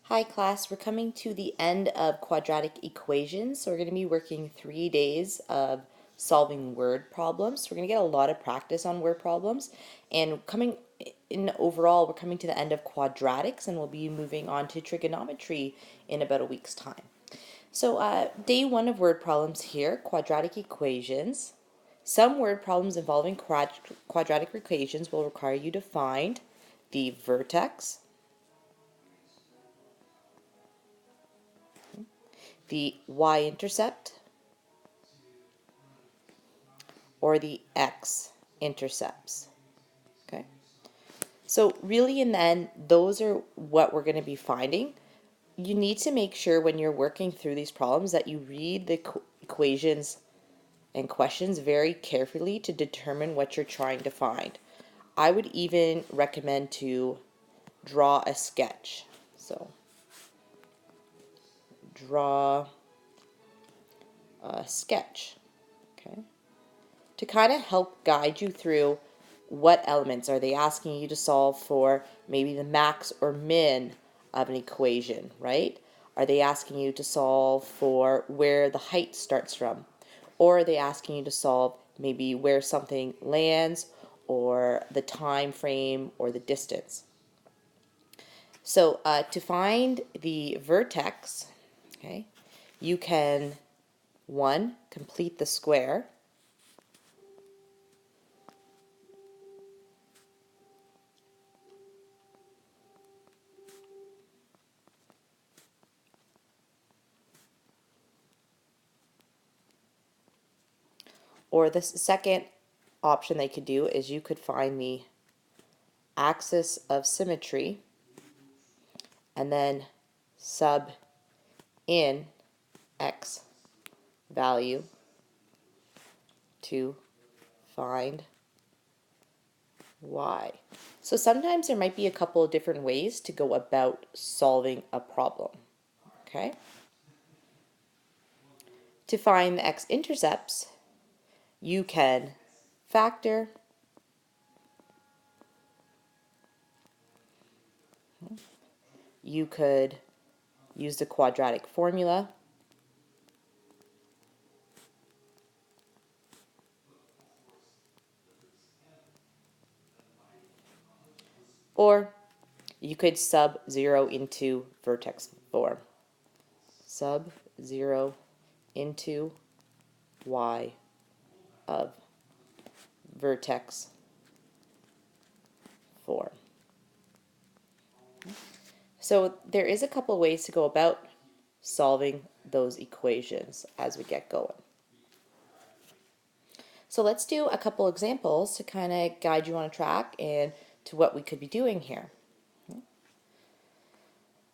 Hi class, we're coming to the end of quadratic equations. So we're going to be working 3 days of solving word problems. So we're going to get a lot of practice on word problems. And coming in overall, we're coming to the end of quadratics and we'll be moving on to trigonometry in about a week's time. So day 1 of word problems here, quadratic equations. Some word problems involving quadratic equations will require you to find the vertex, the y-intercept, or the x-intercepts. Okay, so really in the end, those are what we're going to be finding. You need to make sure when you're working through these problems that you read the equations and questions very carefully to determine what you're trying to find. I would even recommend to draw a sketch. So draw a sketch, okay, to kind of help guide you through what elements are they asking you to solve for, maybe the max or min of an equation, right? Are they asking you to solve for where the height starts from? Or are they asking you to solve maybe where something lands or the time frame or the distance? So to find the vertex, okay, you can, one, complete the square. Or the second option they could do is you could find the axis of symmetry and then sub in x value to find y. So sometimes there might be a couple of different ways to go about solving a problem. Okay? To find the x-intercepts, you can factor you could use the quadratic formula, or you could sub 0 into vertex form. Sub 0 into y of vertex form. So there is a couple ways to go about solving those equations as we get going. So let's do a couple examples to kind of guide you on a track and to what we could be doing here.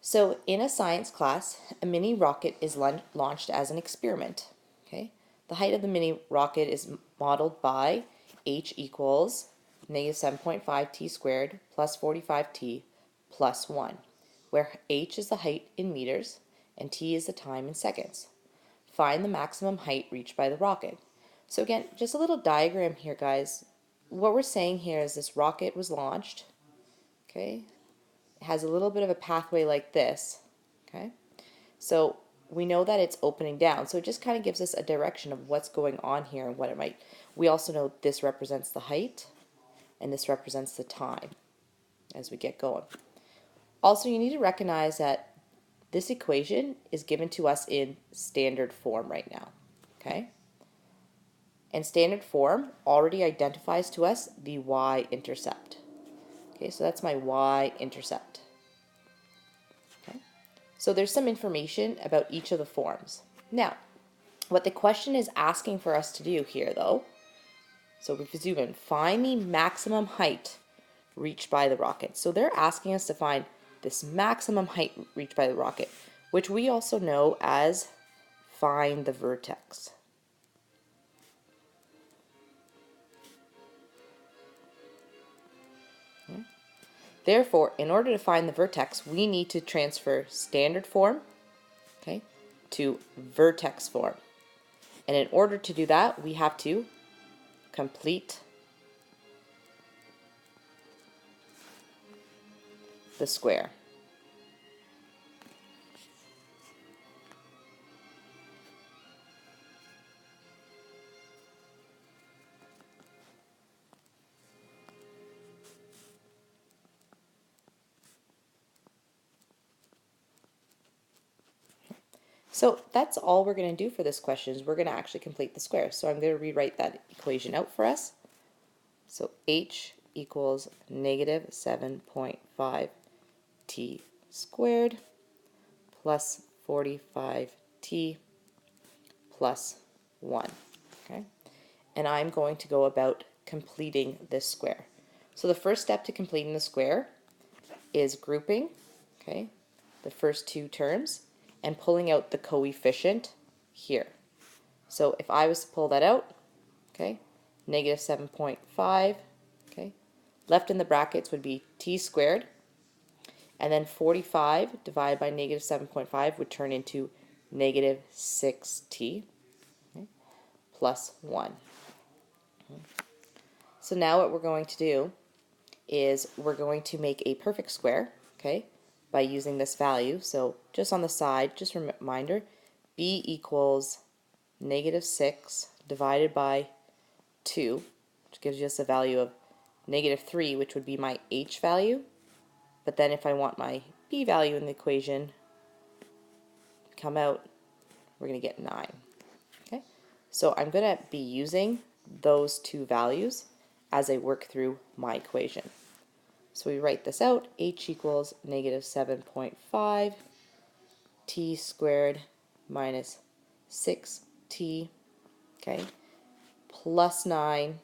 So in a science class, a mini rocket is launched as an experiment. Okay, the height of the mini rocket is modeled by h equals negative 7.5 t squared plus 45 t plus 1, where h is the height in meters and t is the time in seconds. Find the maximum height reached by the rocket. So again, just a little diagram here, guys. What we're saying here is this rocket was launched, okay? It has a little bit of a pathway like this, okay? So we know that it's opening down, so it just kind of gives us a direction of what's going on here and what it might. We also know this represents the height and this represents the time as we get going. Also, you need to recognize that this equation is given to us in standard form right now, okay? And standard form already identifies to us the y-intercept. Okay, so that's my y-intercept. Okay, so there's some information about each of the forms. Now, what the question is asking for us to do here, though, so if we zoom in, find the maximum height reached by the rocket. So they're asking us to find this maximum height reached by the rocket, which we also know as find the vertex. Therefore, in order to find the vertex, we need to transfer standard form, okay, to vertex form. And in order to do that, we have to complete the square. So that's all we're going to do for this question is we're going to actually complete the square. So I'm going to rewrite that equation out for us. So h equals negative 7.5 t squared plus 45t plus 1. Okay? And I'm going to go about completing this square. So the first step to completing the square is grouping, okay, the first two terms and pulling out the coefficient here. So if I was to pull that out, okay, negative 7.5, okay, left in the brackets would be t squared, and then 45 divided by negative 7.5 would turn into negative 6t, okay, plus 1. So now what we're going to do is we're going to make a perfect square, okay, by using this value. So just on the side, just a reminder, b equals negative 6 divided by 2, which gives us a value of negative 3, which would be my h value. But then if I want my b value in the equation come out, we're going to get 9. Okay, so I'm going to be using those two values as I work through my equation. So we write this out, h equals negative 7.5 t squared minus 6t, okay, plus 9,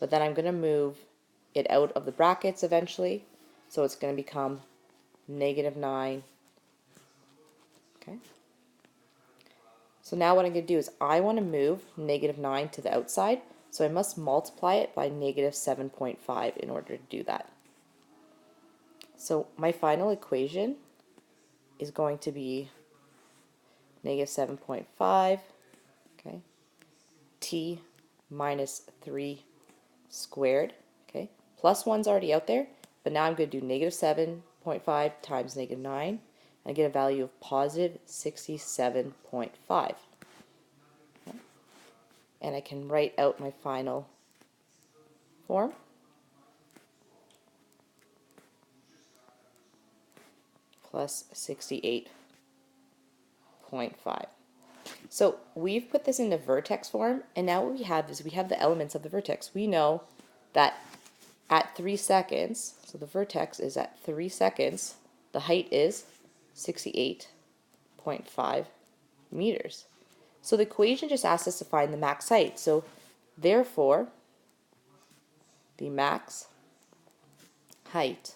but then I'm going to move it out of the brackets eventually, so it's going to become negative 9, okay. So now what I'm going to do is I want to move negative 9 to the outside, so I must multiply it by negative 7.5 in order to do that. So my final equation is going to be negative 7.5, okay, t minus 3 squared, okay, plus 1's already out there, but now I'm going to do negative 7.5 times negative 9, and I get a value of positive 67.5. Okay. And I can write out my final form. Plus 68.5. So we've put this into vertex form, and now what we have is we have the elements of the vertex. We know that at 3 seconds, so the vertex is at 3 seconds, the height is 68.5 meters. So the equation just asks us to find the max height. So therefore, the max height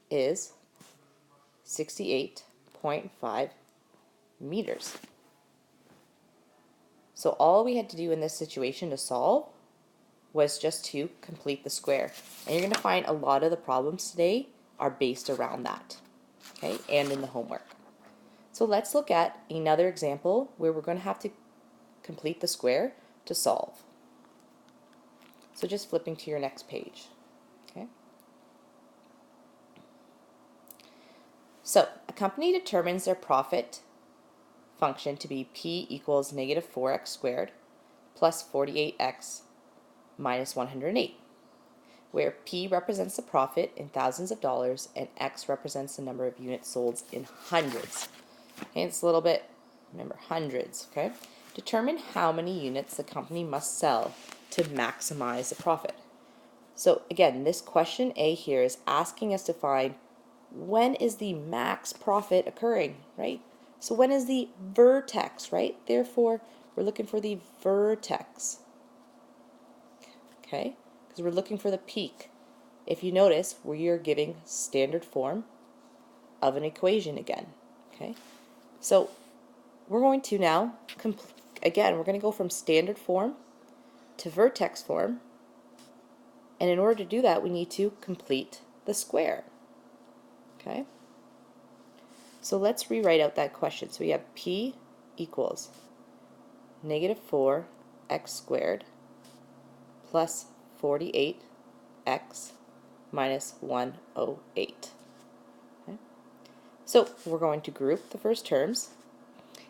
is 68.5 meters. So all we had to do in this situation to solve was just to complete the square. And you're going to find a lot of the problems today are based around that, okay, and in the homework. So let's look at another example where we're going to have to complete the square to solve. So just flipping to your next page, okay. So a company determines their profit function to be p equals negative 4x squared plus 48x minus 108, where p represents the profit in thousands of dollars and x represents the number of units sold in hundreds. Okay, it's a little bit, remember, hundreds, okay? Determine how many units the company must sell to maximize the profit. So again, this question A here is asking us to find when is the max profit occurring, right? So when is the vertex, right? Therefore, we're looking for the vertex, okay? Because we're looking for the peak. If you notice, we are giving standard form of an equation again, okay? So we're going to now, again, we're going to go from standard form to vertex form. And in order to do that, we need to complete the square. Okay? So let's rewrite out that question. So we have p equals negative 4x squared plus 48x minus 108. Okay? So we're going to group the first terms,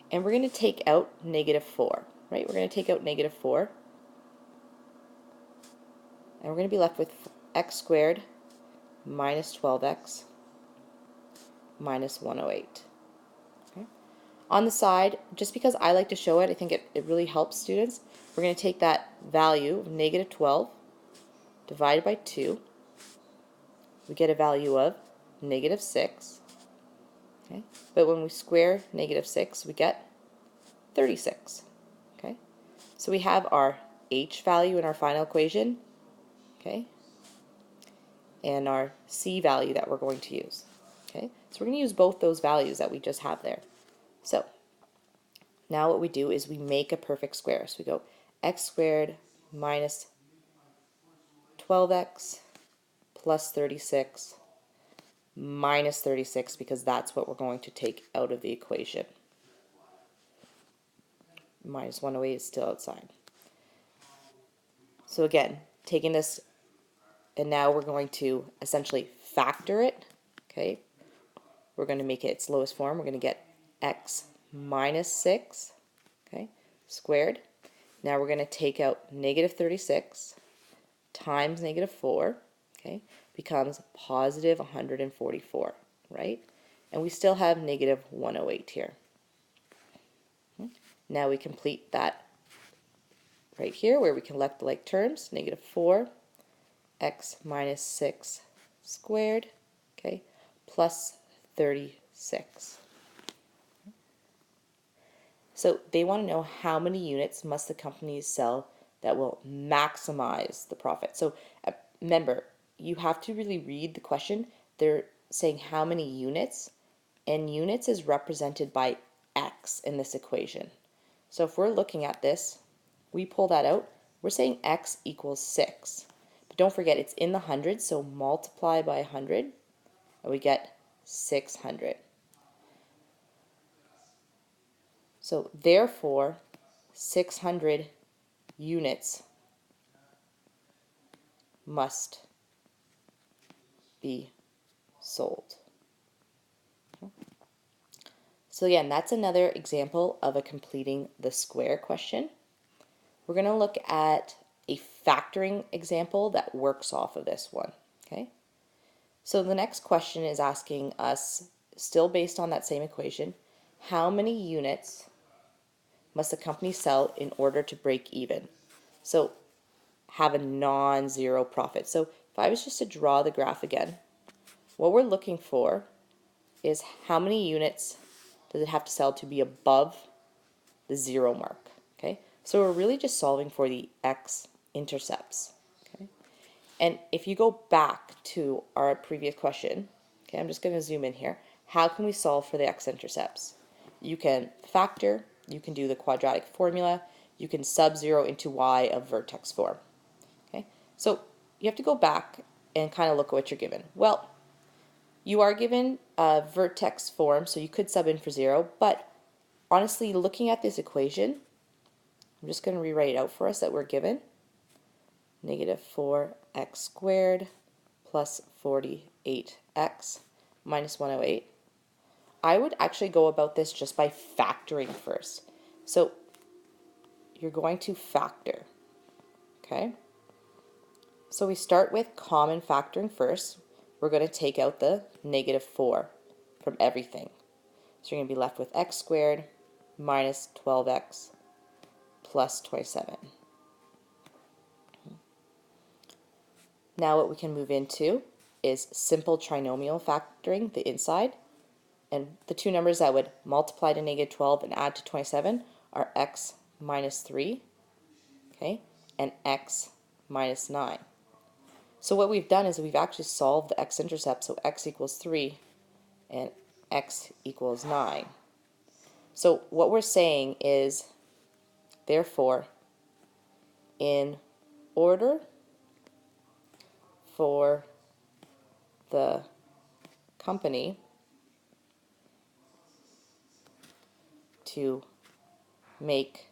and we're going to take out negative 4. Right? We're going to take out negative 4. And we're going to be left with x squared minus 12x minus 108. On the side, just because I like to show it, I think it really helps students, we're going to take that value of negative 12 divided by 2. We get a value of negative 6. Okay? But when we square negative 6, we get 36. Okay? So we have our h value in our final equation, okay, and our c value that we're going to use. Okay? So we're going to use both those values that we just have there. So now what we do is we make a perfect square. So we go x squared minus 12x plus 36 minus 36, because that's what we're going to take out of the equation. Minus 108 is still outside. So again, taking this, and now we're going to essentially factor it. Okay, we're going to make it its lowest form. We're going to get x minus 6, okay, squared. Now we're going to take out negative 36 times negative 4, okay, becomes positive 144, right? And we still have negative 108 here. Now we complete that right here where we can let the like terms, negative 4, x minus 6 squared, okay, plus 36. So they want to know how many units must the company sell that will maximize the profit. So remember, you have to really read the question. They're saying how many units, and units is represented by x in this equation. So if we're looking at this, we pull that out, we're saying x equals 6. But don't forget, it's in the hundreds, so multiply by 100, and we get 600. So therefore, 600 units must be sold. So again, that's another example of a completing the square question. We're going to look at a factoring example that works off of this one. Okay. So the next question is asking us, still based on that same equation, how many units must the company sell in order to break even? So have a non-zero profit. So if I was just to draw the graph again, what we're looking for is how many units does it have to sell to be above the 0 mark. Okay, so we're really just solving for the x-intercepts. Okay, and if you go back to our previous question, okay, I'm just going to zoom in here. How can we solve for the x-intercepts? You can factor, you can do the quadratic formula, you can sub-zero into y of vertex form. Okay, so you have to go back and kind of look at what you're given. Well, you are given a vertex form, so you could sub in for 0, but honestly, looking at this equation, I'm just going to rewrite it out for us that we're given. Negative 4x squared plus 48x minus 108. I would actually go about this just by factoring first. So you're going to factor, okay? So we start with common factoring first. We're going to take out the negative 4 from everything. So you're going to be left with x squared minus 12x plus 27. Now what we can move into is simple trinomial factoring, the inside. And the two numbers that would multiply to negative 12 and add to 27 are x minus 3, okay, and x minus 9. So what we've done is we've actually solved the x-intercept, so x equals 3 and x equals 9. So what we're saying is, therefore, in order for the company to make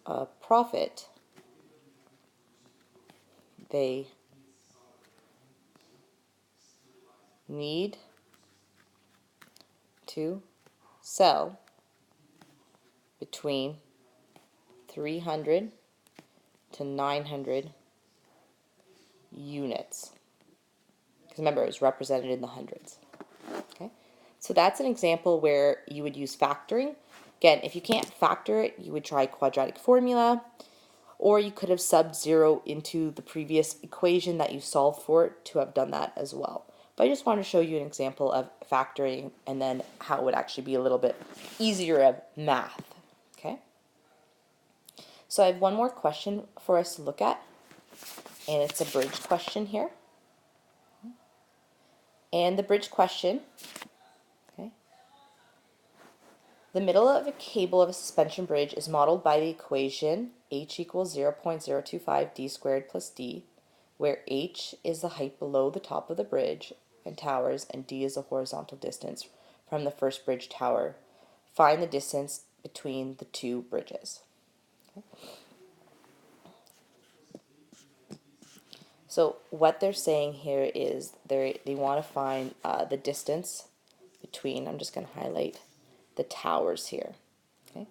a profit, they need to sell between 300 to 900 units. Because remember, it was represented in the hundreds. Okay? So that's an example where you would use factoring. Again, if you can't factor it, you would try quadratic formula, or you could have subbed 0 into the previous equation that you solved for it to have done that as well. But I just wanted to show you an example of factoring and then how it would actually be a little bit easier of math. Okay? So I have one more question for us to look at, and it's a bridge question here. And the bridge question, okay, the middle of a cable of a suspension bridge is modeled by the equation h equals 0.025 d squared plus d, where h is the height below the top of the bridge and towers, and d is the horizontal distance from the first bridge tower. Find the distance between the two bridges. Okay. So what they're saying here is they want to find the distance between, I'm just going to highlight the towers here. Okay.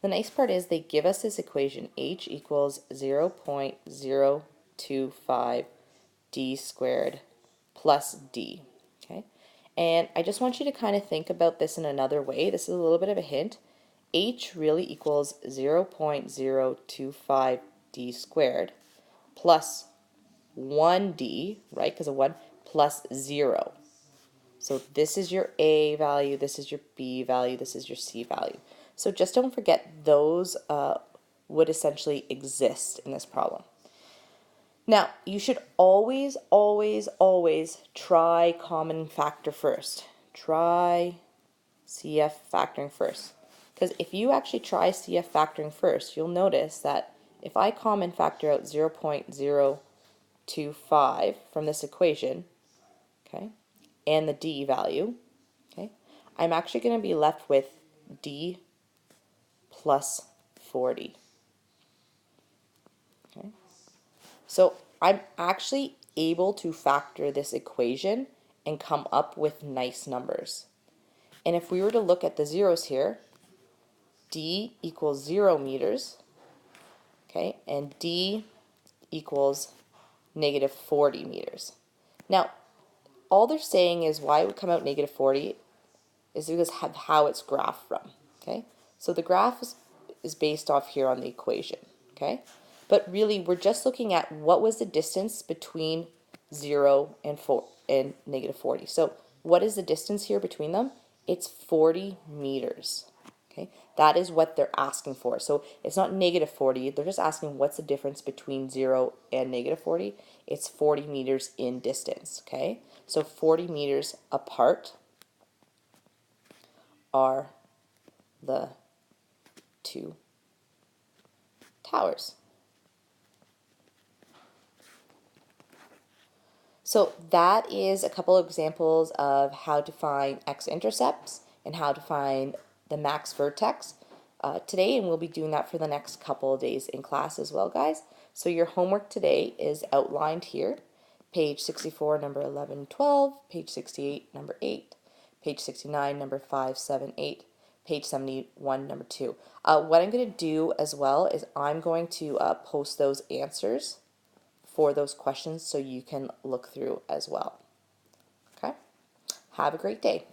The nice part is they give us this equation, h equals 0.025 d squared plus d. Okay. And I just want you to kind of think about this in another way. This is a little bit of a hint. H really equals 0.025 d squared plus 1d, right, because of 1, plus 0. So this is your A value, this is your B value, this is your C value. So just don't forget those would essentially exist in this problem. Now, you should always, always, always try common factor first. Try CF factoring first. Because if you actually try CF factoring first, you'll notice that if I common factor out 0.025 from this equation, okay, and the d value, okay, I'm actually going to be left with d plus 40. Okay, so I'm actually able to factor this equation and come up with nice numbers. And if we were to look at the zeros here, d equals 0 meters, okay, and d equals negative 40 meters. Now, all they're saying is why it would come out negative 40 is because of how it's graphed from, okay? So the graph is based off here on the equation, okay? But really, we're just looking at what was the distance between 0 and negative 40. So what is the distance here between them? It's 40 meters, okay? That is what they're asking for. So it's not negative 40. They're just asking what's the difference between 0 and negative 40. It's 40 meters in distance, okay? So 40 meters apart are the two towers. So that is a couple of examples of how to find x-intercepts and how to find the max vertex today, and we'll be doing that for the next couple of days in class as well, guys. So your homework today is outlined here. Page 64, number 11 and 12, page 68, number 8, page 69, number 5, 7, 8, page 71, number 2. What I'm going to do as well is I'm going to post those answers for those questions so you can look through as well. Okay? Have a great day.